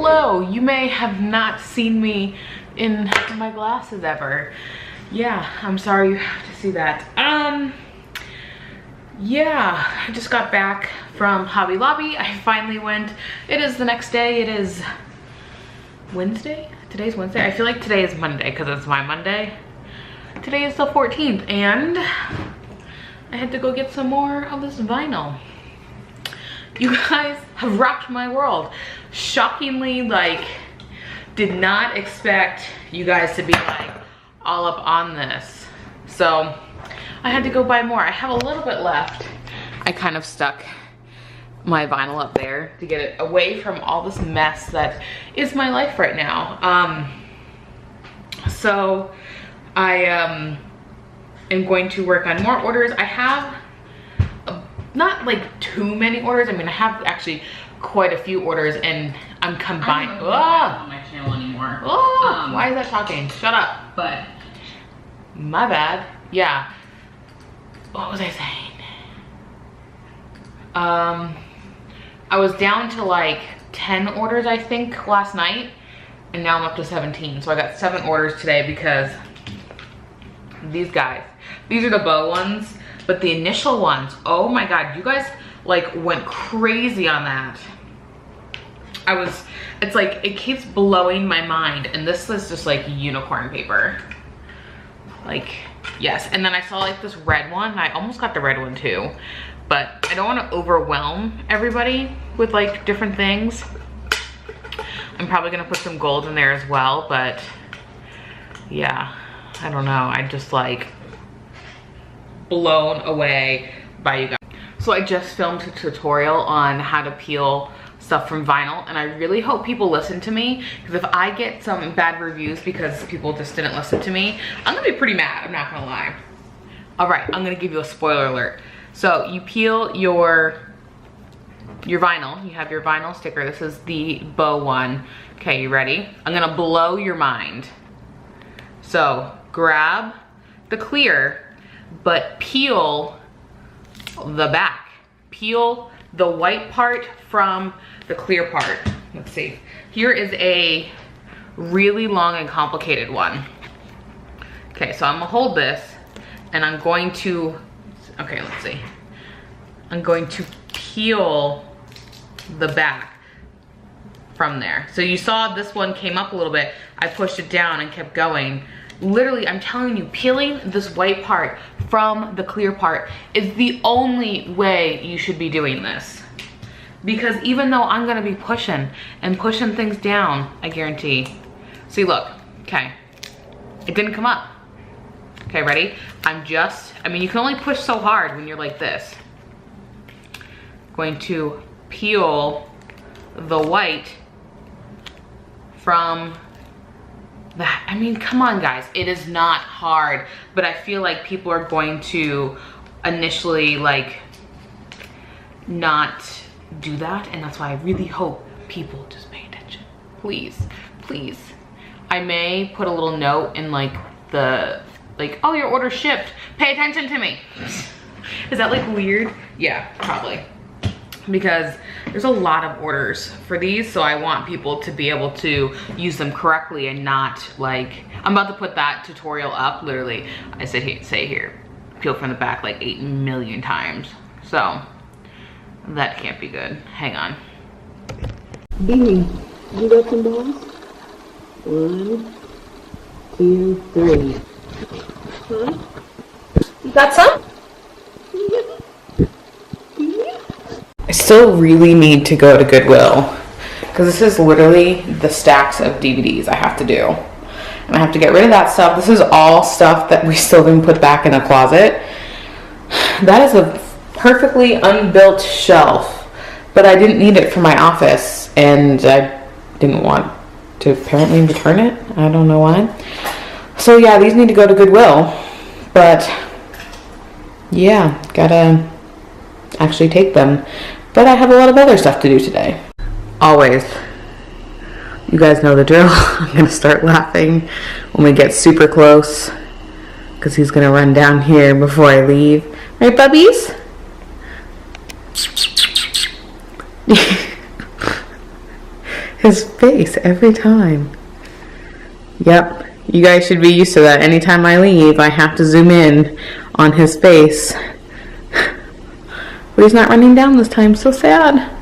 hello. You may have not seen me in my glasses ever. Yeah, I'm sorry you have to see that. Yeah, I just got back from Hobby Lobby. I finally went. It is the next day. It is Wednesday? Today's Wednesday. I feel like today is Monday because it's my Monday. Today is the 14th and I had to go get some more of this vinyl. You guys have rocked my world. Shockingly, like, did not expect you guys to be like all up on this. So I had to go buy more. I have a little bit left. I kind of stuck my vinyl up there to get it away from all this mess that is my life right now. So I am going to work on more orders. I have not like too many orders. I mean, I have actually quite a few orders and I'm combining. I don't know on my channel anymore. Why is that talking? Shut up. But my bad. Yeah. What was I saying? I was down to like 10 orders, I think, last night, and now I'm up to 17. So I got 7 orders today because these guys, these are the bow ones, but the initial ones, oh my God, you guys like went crazy on that. It's like, it keeps blowing my mind, and this is just like unicorn paper. Like, yes, and then I saw like this red one, and I almost got the red one too, but I don't want to overwhelm everybody with like different things. I'm probably gonna put some gold in there as well, but yeah, I don't know. I just like blown away by you guys. So I just filmed a tutorial on how to peel stuff from vinyl, and I really hope people listen to me, because if I get some bad reviews because people just didn't listen to me, I'm gonna be pretty mad, I'm not gonna lie. All right, I'm gonna give you a spoiler alert. So you peel your vinyl, you have your vinyl sticker. This is the bow one. Okay, you ready? I'm gonna blow your mind. So grab the clear, but peel the back. Peel the white part from the clear part. Let's see. Here is a really long and complicated one. Okay, so I'm gonna hold this and I'm going to, okay, let's see. I'm going to peel the back from there. So you saw this one came up a little bit. I pushed it down and kept going. Literally, I'm telling you, peeling this white part from the clear part is the only way you should be doing this. Because even though I'm gonna be pushing and pushing things down, I guarantee. See, look, okay, it didn't come up. Okay, ready? I mean, you can only push so hard when you're like this. Going to peel the white from that. I mean, come on guys, it is not hard, but I feel like people are going to initially like not do that, and that's why I really hope people just pay attention. Please, please. I may put a little note in like oh, your order shipped, pay attention to me. Is that like weird? Yeah, probably. Because there's a lot of orders for these, so I want people to be able to use them correctly and not like, I'm about to put that tutorial up, literally, I say here, peel from the back like 8 million times. So that can't be good. Hang on. Beanie, you got some balls? 1, 2, 3. Huh? You got some? I still really need to go to Goodwill because this is literally the stacks of DVDs I have to do. And I have to get rid of that stuff. This is all stuff that we still didn't put back in the closet. That is a perfectly unbuilt shelf, but I didn't need it for my office and I didn't want to apparently return it. I don't know why. So yeah, these need to go to Goodwill, but yeah, gotta actually take them. But I have a lot of other stuff to do today. Always. You guys know the drill. I'm gonna start laughing when we get super close because he's gonna run down here before I leave. Right, bubbies? His face every time. Yep, you guys should be used to that. Anytime I leave, I have to zoom in on his face. But he's not running down this time, so sad.